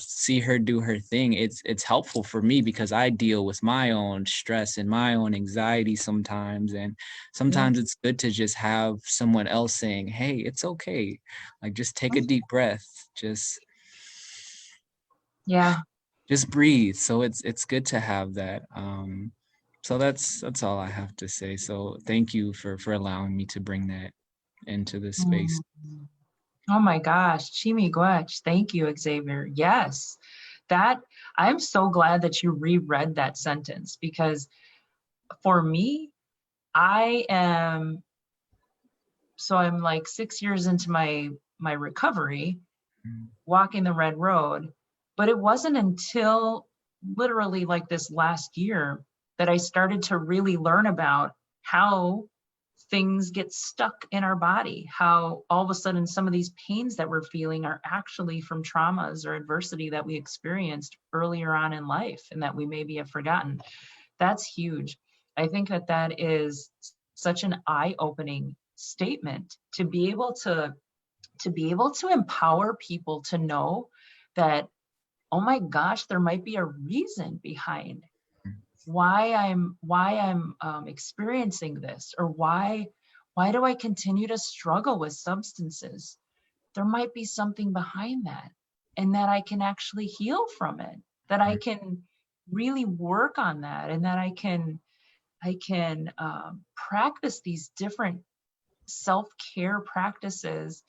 see her do her thing, it's helpful for me because I deal with my own stress and my own anxiety sometimes. And Yeah. sometimes it's good to just have someone else saying, hey, it's okay. Like, just take a deep breath. Yeah. Just breathe. So it's good to have that. So that's all I have to say. So thank you for allowing me to bring that into this space. Mm. Oh my gosh, Chimi Gwech. Thank you, Xavier. Yes, that I'm so glad that you reread that sentence, because for me, I am I'm like 6 years into my recovery, Mm, walking the red road. But it wasn't until literally like this last year that I started to really learn about how things get stuck in our body, how all of a sudden some of these pains that we're feeling are actually from traumas or adversity that we experienced earlier on in life and that we maybe have forgotten. That's huge. I think that that is such an eye-opening statement to be able to empower people to know that, oh my gosh, there might be a reason behind why I'm experiencing this, or why do I continue to struggle with substances. There might be something behind that, and that I can actually heal from it, that I can really work on that, and that I can practice these different self-care practices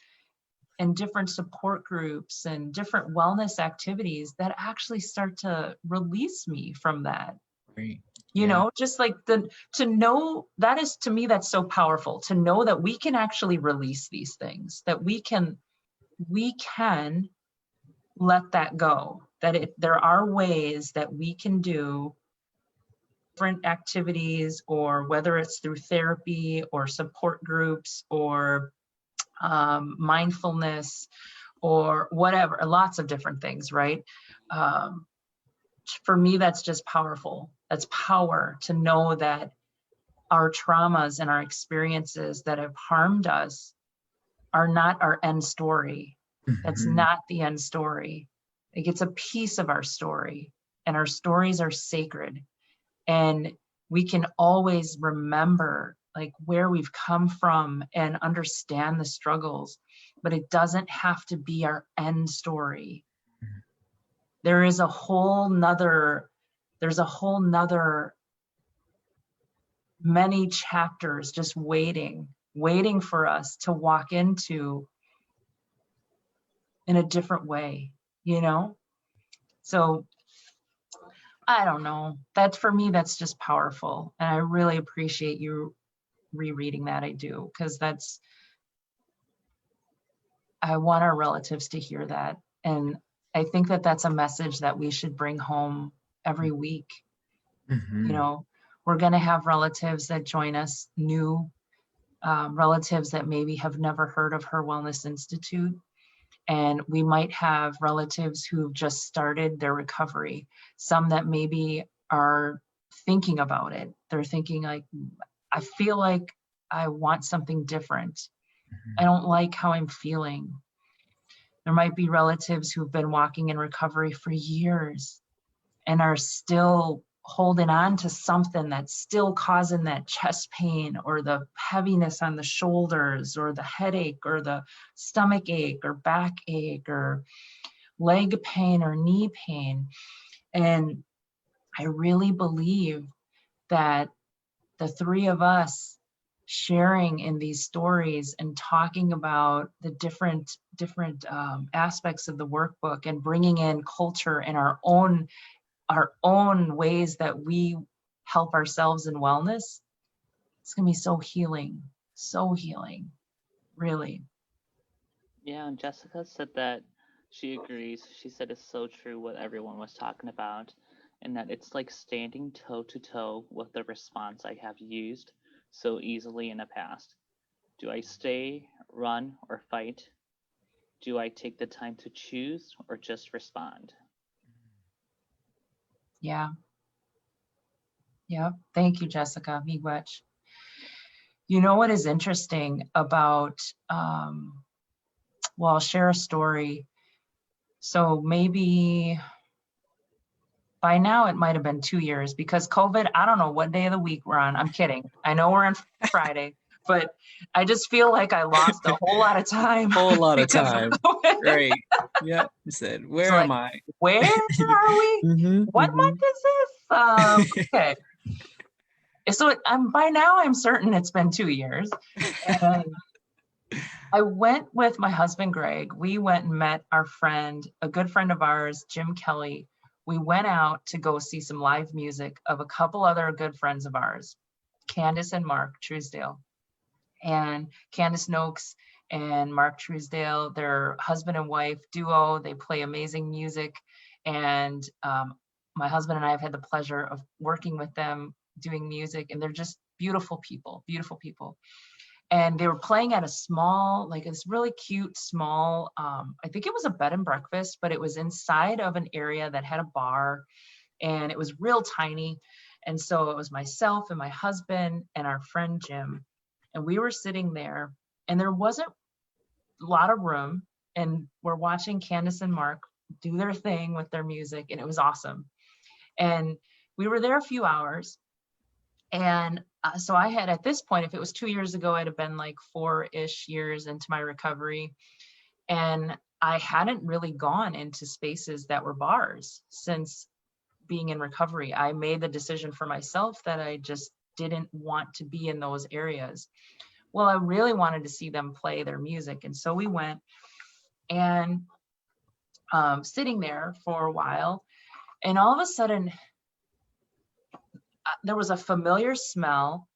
and different support groups and different wellness activities that actually start to release me from that. great. You Yeah. know, just like to know that, is to me, that's so powerful, to know that we can actually release these things, that we can let that go, that there are ways that we can do different activities, or whether it's through therapy or support groups or mindfulness or whatever, lots of different things, right? Um, for me, that's just powerful. That's power, to know that our traumas and our experiences that have harmed us are not our end story. That's Mhm. not the end story. Like, it's a piece of our story, and our stories are sacred. And we can always remember like where we've come from and understand the struggles, but it doesn't have to be our end story. There is a whole nother there's a whole nother many chapters just waiting for us to walk into in a different way, you know? So I don't know. That's, for me, that's just powerful. And I really appreciate you rereading that. I do, because I want our relatives to hear that. And I think that that's a message that we should bring home every week. You know, we're going to have relatives that join us, new relatives that maybe have never heard of HIR Wellness Institute. And we might have relatives who've just started their recovery, some that maybe are thinking about it. They're thinking like, I feel like I want something different. I don't like how I'm feeling. There might be relatives who've been walking in recovery for years and are still holding on to something that's still causing that chest pain or the heaviness on the shoulders or the headache or the stomach ache or back ache or leg pain or knee pain. And I really believe that the three of us sharing in these stories and talking about the different aspects of the workbook and bringing in culture and our own ways that we help ourselves in wellness, it's gonna be so healing, really. Yeah, and Jessica said that she agrees. She said it's so true what everyone was talking about, and that it's like standing toe to toe with the response I have used so easily in the past. Do I stay, run, or fight? Do I take the time to choose or just respond? Yeah. Thank you, Jessica. Miigwech. You know what is interesting about, well, I'll share a story. So maybe by now it might have been 2 years because COVID, I don't know what day of the week we're on. I'm kidding. I know we're on Friday, but I just feel like I lost a whole lot of time. Whole lot of because time. COVID. Right. Yeah. You said, where So, am like, I? Where are we? What month is this? Okay. So by now I'm certain it's been 2 years. And I went with my husband, Greg. We went and met our friend, a good friend of ours, Jim Kelly. We went out to go see some live music of a couple other good friends of ours, Candace and Mark Truesdale. And Candace Noakes and Mark Truesdale, their husband and wife duo, they play amazing music. And my husband and I have had the pleasure of working with them doing music, and they're just beautiful people. And they were playing at a small, like this really cute small, I think it was a bed and breakfast, but it was inside of an area that had a bar, and it was real tiny. And so it was myself and my husband and our friend Jim, and we were sitting there, and there wasn't a lot of room, and we're watching Candace and Mark do their thing with their music, and it was awesome. And we were there a few hours. And so I had, at this point, if it was 2 years ago, I'd have been like 4-ish years into my recovery. And I hadn't really gone into spaces that were bars since being in recovery. I made the decision for myself that I just didn't want to be in those areas. Well, I really wanted to see them play their music. And so we went, and sitting there for a while, and all of a sudden, there was a familiar smell,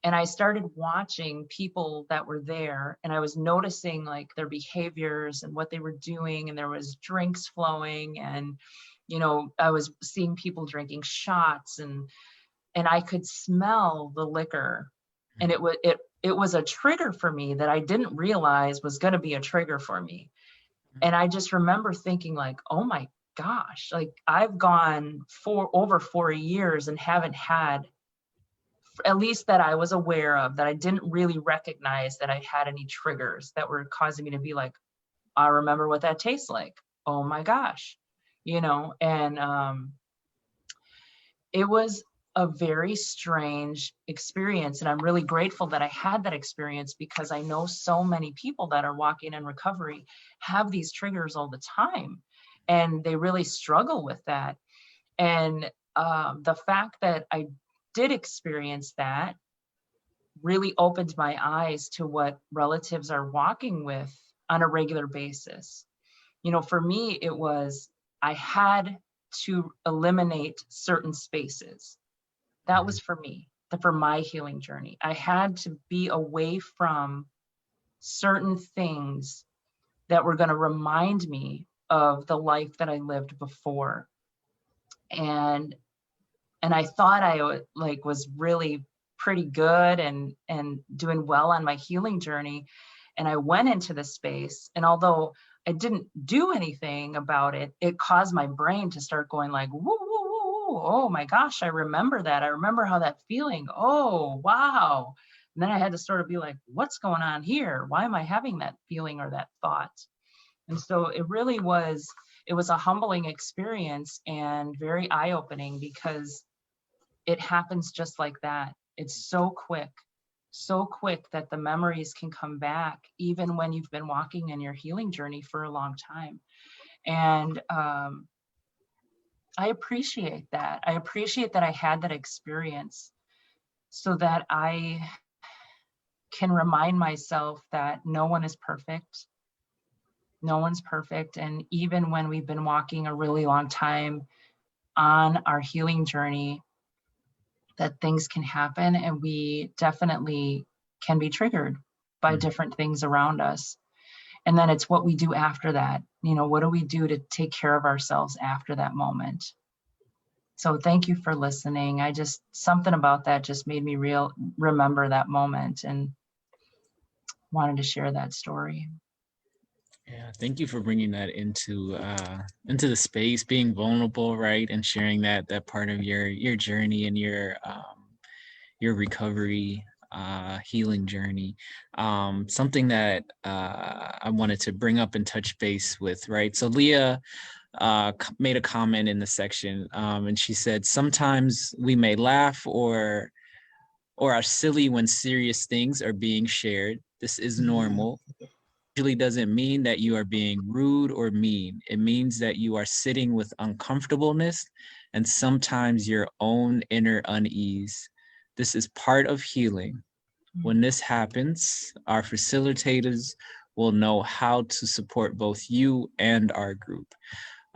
and I started watching people that were there, and I was noticing like their behaviors and what they were doing, and there was drinks flowing, and I was seeing people drinking shots, and I could smell the liquor, and it was a trigger for me that I didn't realize was going to be a trigger for me. And I just remember thinking like, oh my gosh, like I've gone over 4 years and haven't had, at least that I was aware of, that I didn't really recognize that I had any triggers that were causing me to be like, I remember what that tastes like. Oh my gosh, and it was a very strange experience. And I'm really grateful that I had that experience, because I know so many people that are walking in recovery have these triggers all the time, and they really struggle with that. And the fact that I did experience that really opened my eyes to what relatives are walking with on a regular basis. You know, for me, it was, I had to eliminate certain spaces. That was for me, for my healing journey. I had to be away from certain things that were going to remind me of the life that I lived before. And I thought I was really pretty good and doing well on my healing journey. And I went into the space, and although I didn't do anything about it, it caused my brain to start going like, woo, woo, woo, woo. Oh my gosh, I remember that. I remember how that feeling. Oh, wow. And then I had to sort of be like, what's going on here? Why am I having that feeling or that thought? And so it really was, it was a humbling experience and very eye-opening, because it happens just like that. It's so quick that the memories can come back even when you've been walking in your healing journey for a long time. And I appreciate that. I appreciate that I had that experience so that I can remind myself that no one is perfect. No one's perfect. And even when we've been walking a really long time on our healing journey, that things can happen, and we definitely can be triggered by different things around us. And then it's what we do after that. You know, what do we do to take care of ourselves after that moment? So thank you for listening. Something about that just made me remember that moment and wanted to share that story. Yeah, thank you for bringing that into the space, being vulnerable, right, and sharing that part of your journey and your recovery healing journey. Something that I wanted to bring up and touch base with, right? So Leah made a comment in the section, and she said, sometimes we may laugh or are silly when serious things are being shared. This is normal. Usually doesn't mean that you are being rude or mean. It means that you are sitting with uncomfortableness and sometimes your own inner unease. This is part of healing. When this happens, our facilitators will know how to support both you and our group.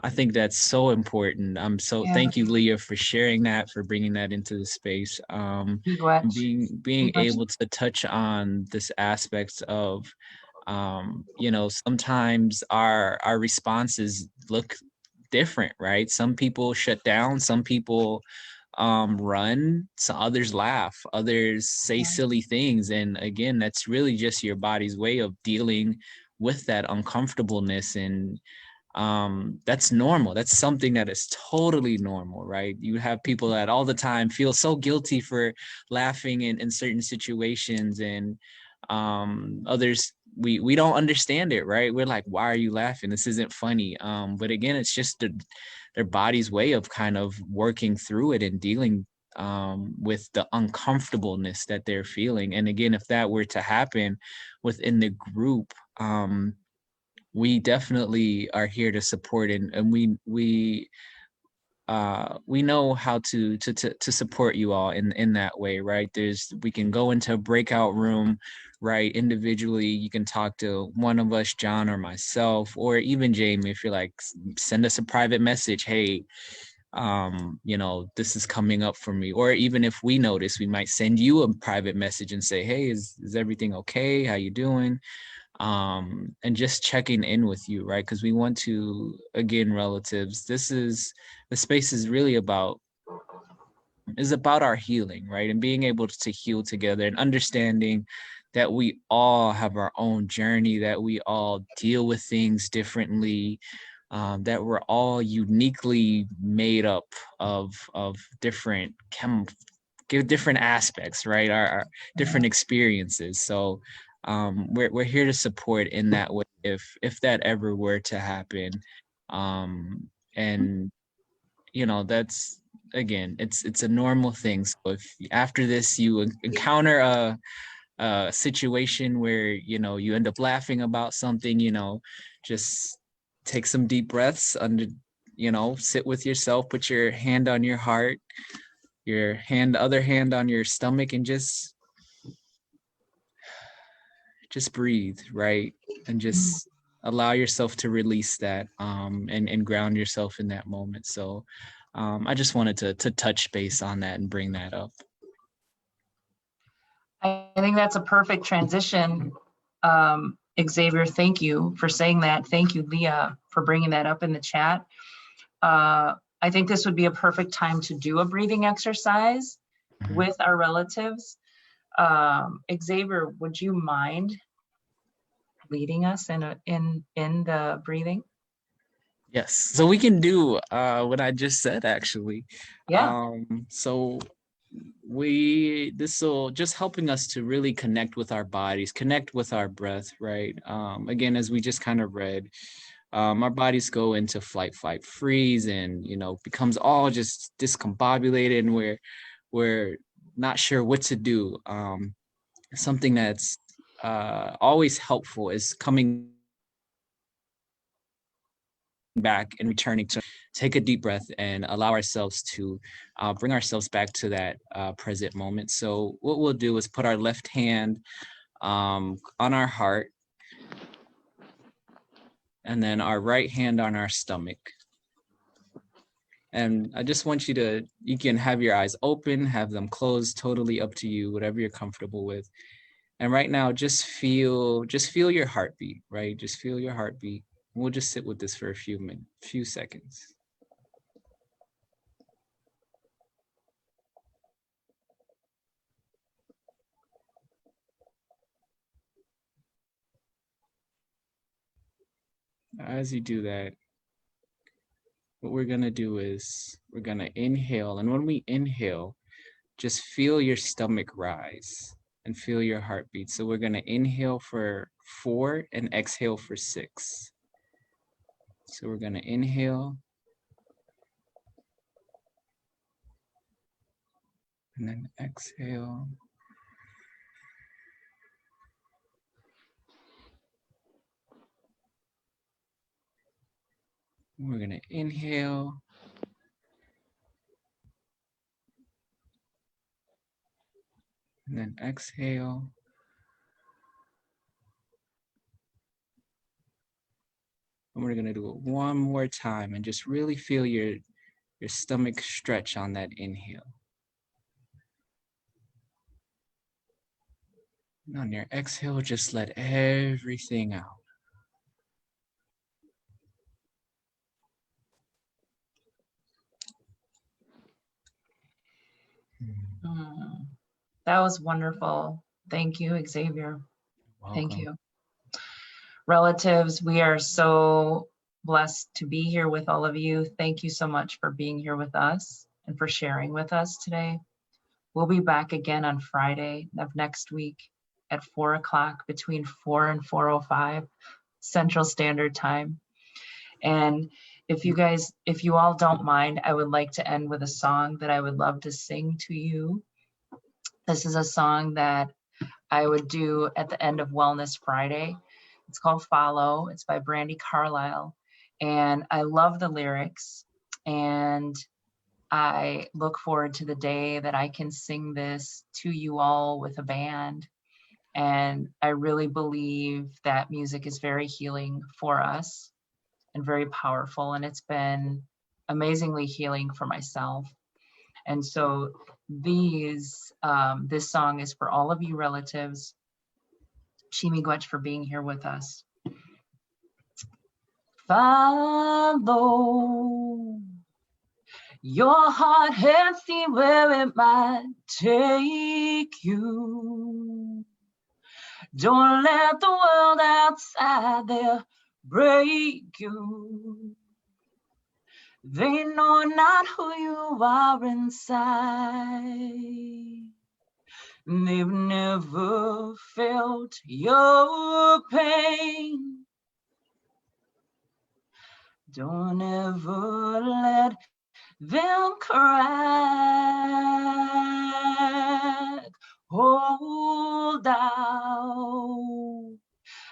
I think that's so important. Thank you, Leah, for sharing that, for bringing that into the space. Being able to touch on this aspect of, sometimes our responses look different, right? Some people shut down, some people run, so others laugh, others say silly things. And again, that's really just your body's way of dealing with that uncomfortableness. And that's normal. That's something that is totally normal, right? You have people that all the time feel so guilty for laughing in certain situations, and others, we don't understand it, right? We're like, why are you laughing? This isn't funny. But again, it's just their body's way of kind of working through it and dealing with the uncomfortableness that they're feeling. And again, if that were to happen within the group, we definitely are here to support, and we know how to support you all in that way, right? We can go into a breakout room, right? Individually, you can talk to one of us, John or myself, or even Jamie, if you're like, send us a private message. Hey, this is coming up for me. Or even if we notice, we might send you a private message and say, hey, is everything okay? How you doing? And just checking in with you, right? Because we want to, again, relatives, the space is really about our healing, right? And being able to heal together and understanding that we all have our own journey, that we all deal with things differently, that we're all uniquely made up of different different aspects, right? Our different experiences. So we're here to support in that way if that ever were to happen. And that's, again, it's a normal thing. So if after this you encounter a situation where you end up laughing about something, just take some deep breaths, sit with yourself, put your hand on your heart, other hand on your stomach, and just breathe, right? And just allow yourself to release that, and ground yourself in that moment. So I just wanted to touch base on that and bring that up. I think that's a perfect transition. Xavier, thank you for saying that. Thank you, Leah, for bringing that up in the chat. I think this would be a perfect time to do a breathing exercise with our relatives. Xavier, would you mind leading us in the breathing? Yes, so we can do what I just said, actually. Yeah. So this will just helping us to really connect with our bodies, connect with our breath, right? Again, as we just kind of read, our bodies go into flight, fight, freeze, and becomes all just discombobulated, and we're not sure what to do. Something that's always helpful is coming back and returning to take a deep breath and allow ourselves to bring ourselves back to that present moment. So what we'll do is put our left hand on our heart, and then our right hand on our stomach. And I just want you can have your eyes open, have them closed, totally up to you, whatever you're comfortable with. And right now, just feel your heartbeat, right? Just feel your heartbeat. We'll just sit with this for a few seconds. As you do that, what we're gonna do is we're gonna inhale. And when we inhale, just feel your stomach rise and feel your heartbeat. So we're gonna inhale for 4 and exhale for 6. So we're gonna inhale. And then exhale. We're going to inhale. And then exhale. And we're going to do it one more time and just really feel your stomach stretch on that inhale. And on your exhale, just let everything out. That was wonderful. Thank you, Xavier. Welcome. Thank you. Relatives, we are so blessed to be here with all of you. Thank you so much for being here with us and for sharing with us today. We'll be back again on Friday of next week at 4 o'clock, between 4 and 4:05 Central Standard Time. And if you all don't mind, I would like to end with a song that I would love to sing to you. This is a song that I would do at the end of Wellness Friday. It's called Follow. It's by Brandy Carlisle. And I love the lyrics. And I look forward to the day that I can sing this to you all with a band. And I really believe that music is very healing for us and very powerful. And it's been amazingly healing for myself. And so this song is for all of you relatives. Chimigwech for being here with us. Follow your heart and see where it might take you. Don't let the world outside there break you. They know not who you are inside. They've never felt your pain. Don't ever let them crack. Hold out.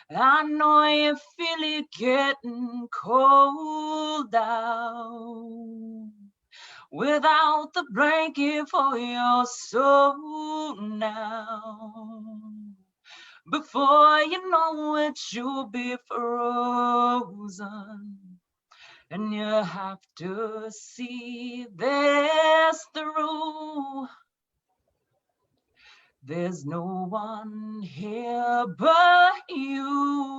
I know you feel it getting cold out. without the blanket for your soul now. Before you know it, you'll be frozen. And you have to see this through. There's no one here but you.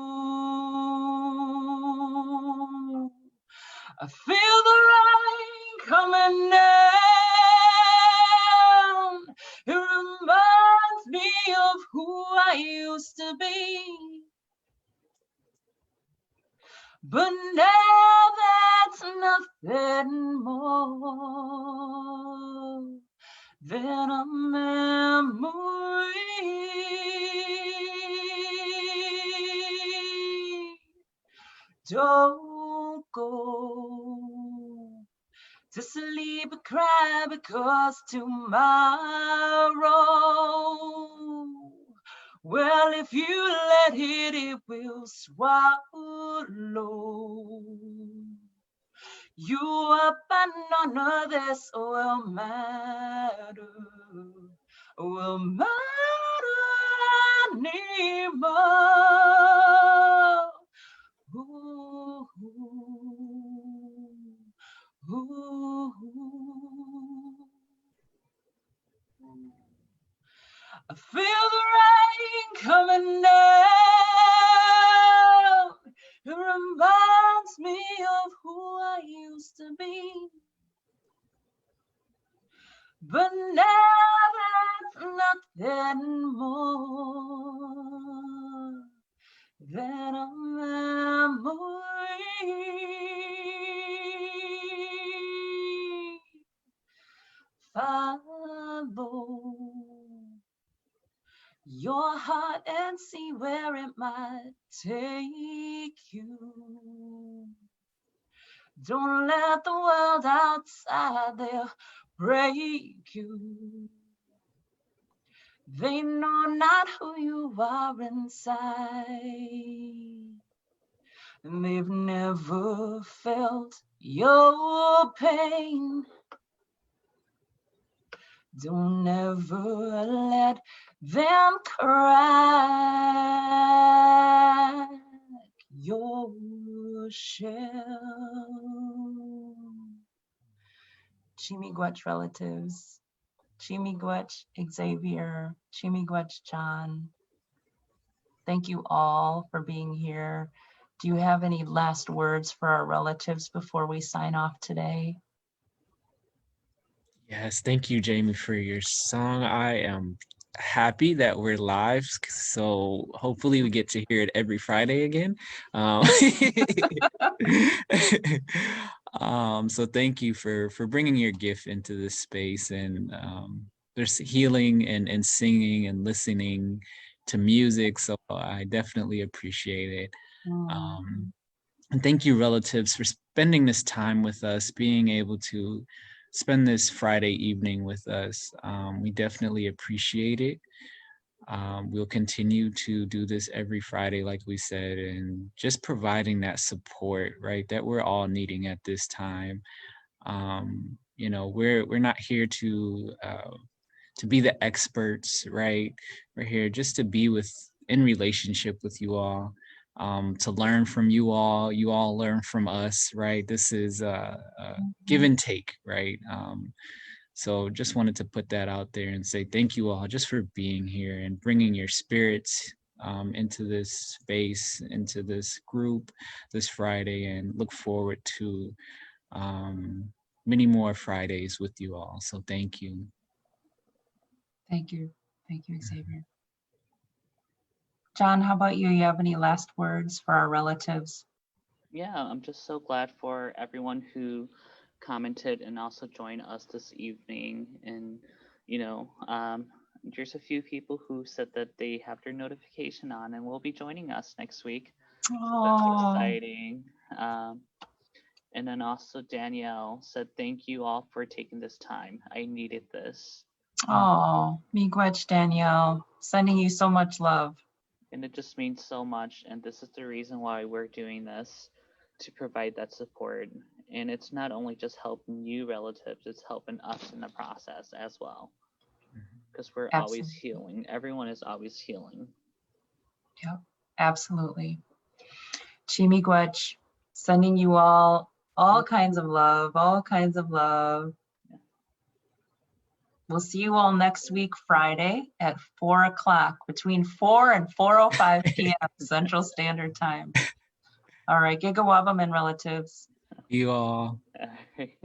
I feel the rain coming down. It reminds me of who I used to be. But now that's nothing more than a memory. Don't go to sleep and cry, because tomorrow, well, if you let it, it will swallow you up, and none of this will matter anymore. Ooh, ooh, ooh. I feel the rain coming down. It reminds me of who I used to be. But now that's nothing more than a memory. Follow your heart and see where it might take you. Don't let the world outside there break you. They know not who you are inside, and they've never felt your pain. Don't ever let them crack your shell. Chimigwech relatives, Chimigwech Xavier, Chimigwech John. Thank you all for being here. Do you have any last words for our relatives before we sign off today? Yes, thank you, Jamie, for your song. I am happy that we're live, so hopefully we get to hear it every Friday again. So thank you for bringing your gift into this space, and there's healing and singing and listening to music, so I definitely appreciate it. And thank you, relatives, for spending this time with us, being able to spend this Friday evening with us. We definitely appreciate it. We'll continue to do this every Friday, like we said, and just providing that support, right, that we're all needing at this time. You know, we're not here to be the experts, right? We're here just to be in relationship with you all. To learn from you all learn from us, right? This is a give and take, right? So just wanted to put that out there and say thank you all just for being here and bringing your spirits into this space, into this group this Friday, and look forward to many more Fridays with you all. So thank you. Thank you. Thank you, Xavier. John, how about you? You have any last words for our relatives? Yeah, I'm just so glad for everyone who commented and also joined us this evening. And, you know, there's a few people who said that they have their notification on and will be joining us next week. So that's exciting. And then also Danielle said, thank you all for taking this time. I needed this. Oh, miigwech, Danielle, sending you so much love. And it just means so much. And this is the reason why we're doing this, to provide that support. And it's not only just helping you relatives, it's helping us in the process as well. Because we're always Absolutely. healing. Everyone is always healing. Yep, absolutely. Chimigwech, sending you all kinds of love, all kinds of love. We'll see you all next week, Friday at 4 o'clock, between 4 and 4:05 p.m. Central Standard Time. All right, Gigawabam and relatives. You all. All right.